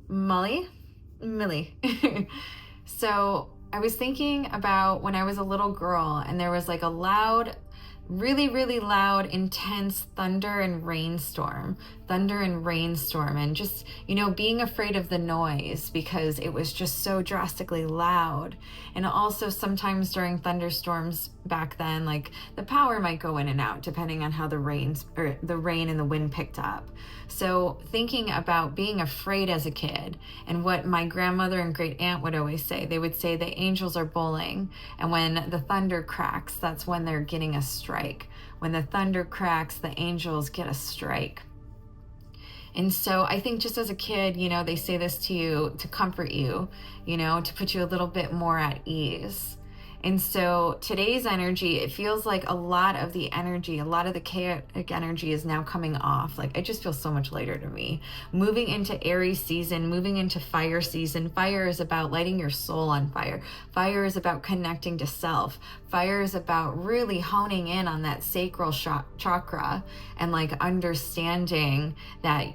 Millie. So I was thinking about when I was a little girl and there was like a loud, really, really loud, intense thunder and rainstorm, and just, being afraid of the noise because it was just so drastically loud. And also sometimes during thunderstorms back then, like the power might go in and out depending on how the rain and the wind picked up. So thinking about being afraid as a kid and what my grandmother and great aunt would always say, they would say the angels are bowling, and when the thunder cracks, that's when they're getting a strike. When the thunder cracks, the angels get a strike. And so I think just as a kid, they say this to you to comfort you, to put you a little bit more at ease. And so today's energy, it feels like a lot of the chaotic energy is now coming off. Like, it just feels so much lighter to me. Moving into Aries season, moving into fire season. Fire is about lighting your soul on fire. Fire is about connecting to self. Fire is about really honing in on that sacral chakra and like understanding that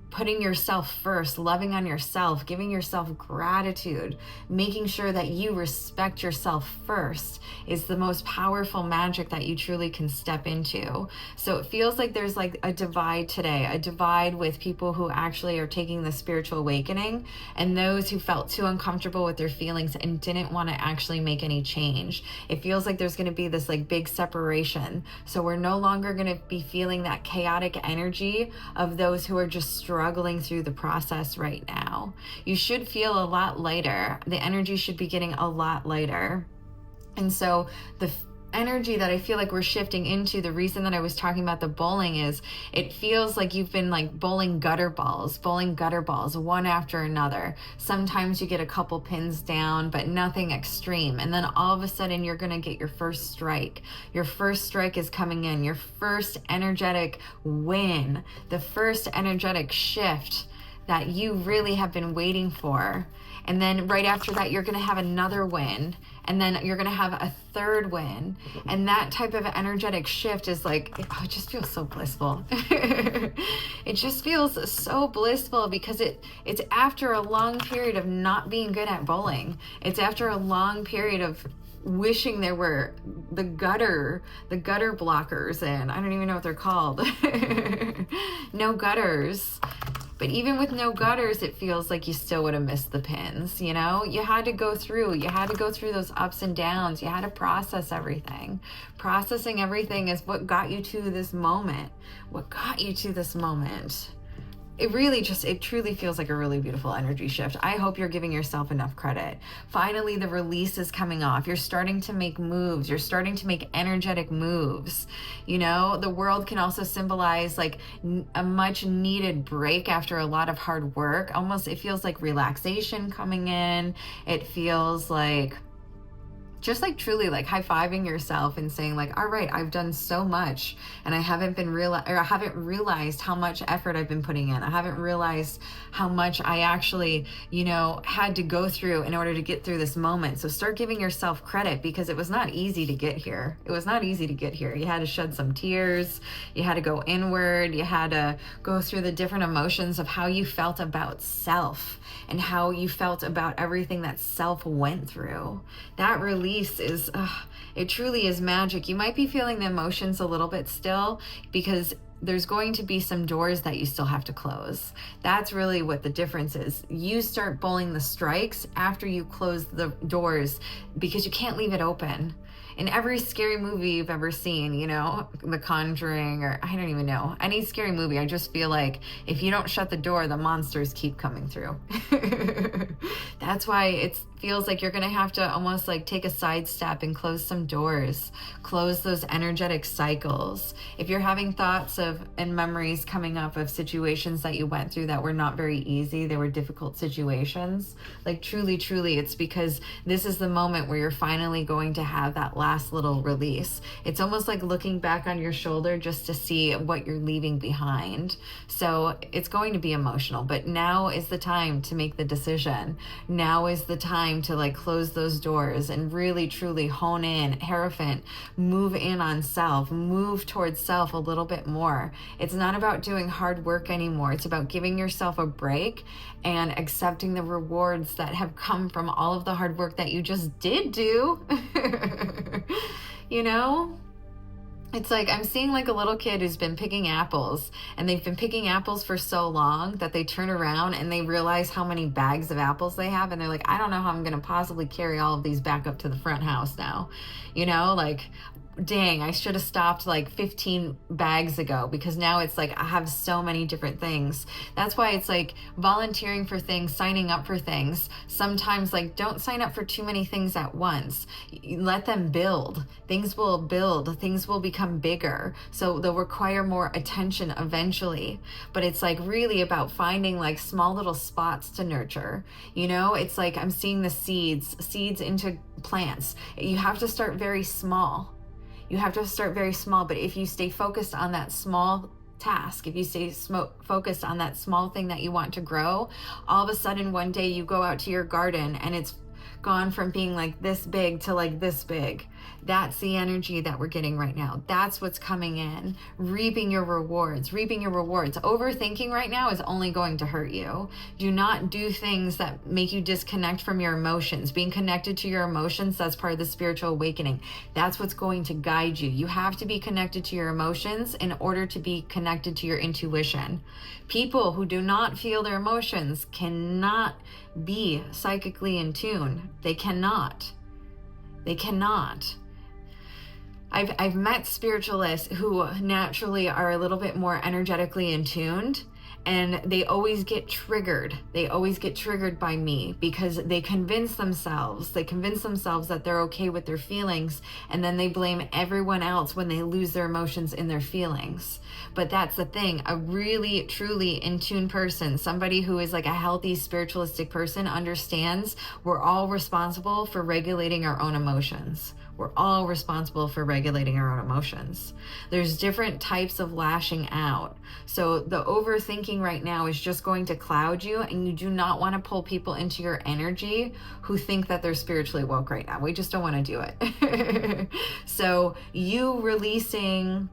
putting yourself first, loving on yourself, giving yourself gratitude, making sure that you respect yourself first is the most powerful magic that you truly can step into. So it feels like there's like a divide today, a divide with people who actually are taking the spiritual awakening and those who felt too uncomfortable with their feelings and didn't want to actually make any change. It feels like there's going to be this like big separation. So we're no longer going to be feeling that chaotic energy of those who are just struggling through the process right now. You should feel a lot lighter. The energy should be getting a lot lighter. And so the energy that I feel like we're shifting into, the reason that I was talking about the bowling is it feels like you've been like bowling gutter balls one after another. Sometimes you get a couple pins down, but nothing extreme. And then all of a sudden you're going to get your first strike. Your first strike is coming in, your first energetic win, the first energetic shift that you really have been waiting for. And then right after that, you're going to have another win. And then you're going to have a third win. And that type of energetic shift is like, it just feels so blissful. It just feels so blissful because it's after a long period of not being good at bowling. It's after a long period of wishing there were the gutter blockers in. I don't even know what they're called. No gutters. But even with no gutters, it feels like you still would have missed the pins, You had to go through those ups and downs. You had to process everything. Processing everything is what got you to this moment. It truly feels like a really beautiful energy shift. I hope you're giving yourself enough credit. Finally, the release is coming off. You're starting to make moves. You're starting to make energetic moves. The world can also symbolize like a much needed break after a lot of hard work. Almost, it feels like relaxation coming in. It feels like just like truly like high-fiving yourself and saying like, all right, I've done so much and I haven't realized how much effort I've been putting in. I haven't realized how much I actually, had to go through in order to get through this moment. So start giving yourself credit because it was not easy to get here. You had to shed some tears. You had to go inward. You had to go through the different emotions of how you felt about self and how you felt about everything that self went through. That release is, it truly is magic. You might be feeling the emotions a little bit still because there's going to be some doors that you still have to close. That's really what the difference is. You start bowling the strikes after you close the doors because you can't leave it open. In every scary movie you've ever seen, The Conjuring, or I don't even know, any scary movie, I just feel like if you don't shut the door, the monsters keep coming through. That's why it feels like you're going to have to almost like take a sidestep and close some doors, close those energetic cycles. If you're having thoughts of and memories coming up of situations that you went through that were not very easy, they were difficult situations, like truly, it's because this is the moment where you're finally going to have that last little release. It's almost like looking back on your shoulder just to see what you're leaving behind. So it's going to be emotional, but now is the time to make the decision. now is the time to like close those doors and really truly hone in, Hierophant, move in on self, move towards self a little bit more. It's not about doing hard work anymore. It's about giving yourself a break and accepting the rewards that have come from all of the hard work that you just did do. You know? It's like I'm seeing like a little kid who's been picking apples, and they've been picking apples for so long that they turn around and they realize how many bags of apples they have, and they're like, I don't know how I'm going to possibly carry all of these back up to the front house now. You know, like, dang, I should have stopped like 15 bags ago, because now it's like I have so many different things. That's why it's like volunteering for things, signing up for things. Sometimes like don't sign up for too many things at once. Let them build. Things will build. Things will become bigger. So they'll require more attention eventually. But it's like really about finding like small little spots to nurture. You know, it's like I'm seeing the seeds into plants. You have to start very small. You have to start very small, but if you stay focused on that small task, if you stay focused on that small thing that you want to grow, all of a sudden one day you go out to your garden and it's gone from being like this big to like this big. That's the energy that we're getting right now. That's what's coming in. Reaping your rewards. Overthinking right now is only going to hurt you. Do not do things that make you disconnect from your emotions. Being connected to your emotions, that's part of the spiritual awakening. That's what's going to guide you. You have to be connected to your emotions in order to be connected to your intuition. People who do not feel their emotions cannot be psychically in tune. They cannot. I've met spiritualists who naturally are a little bit more energetically in tuned, and they always get triggered. They always get triggered by me because they convince themselves that they're okay with their feelings, and then they blame everyone else when they lose their emotions in their feelings. But that's the thing. A really, truly in tune person, somebody who is like a healthy spiritualistic person, understands we're all responsible for regulating our own emotions. We're all responsible for regulating our own emotions. There's different types of lashing out. So the overthinking right now is just going to cloud you, and you do not want to pull people into your energy who think that they're spiritually woke right now. We just don't want to do it. So you releasing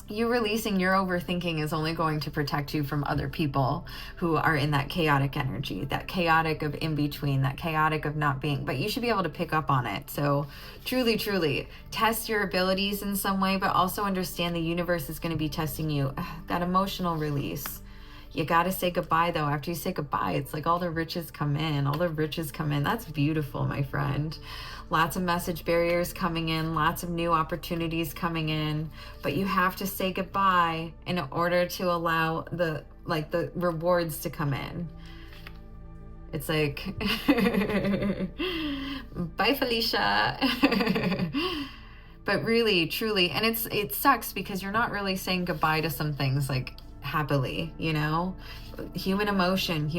your overthinking is only going to protect you from other people who are in that chaotic energy, that chaotic of in between, that chaotic of not being, but you should be able to pick up on it. So truly test your abilities in some way, but also understand the universe is going to be testing you. That emotional release. You got to say goodbye though. After you say goodbye, it's like all the riches come in. That's beautiful, my friend. Lots of message barriers coming in, lots of new opportunities coming in, but you have to say goodbye in order to allow the rewards to come in. It's like, bye, Felicia. But really, truly, and it sucks because you're not really saying goodbye to some things like happily, you know? Human emotion,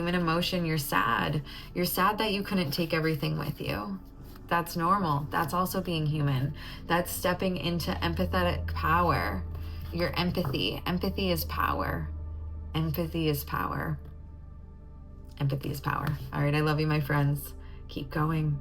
you're sad. You're sad that you couldn't take everything with you. That's normal. That's also being human. That's stepping into empathetic power. Your empathy. Empathy is power. Empathy is power. All right, I love you, my friends. Keep going.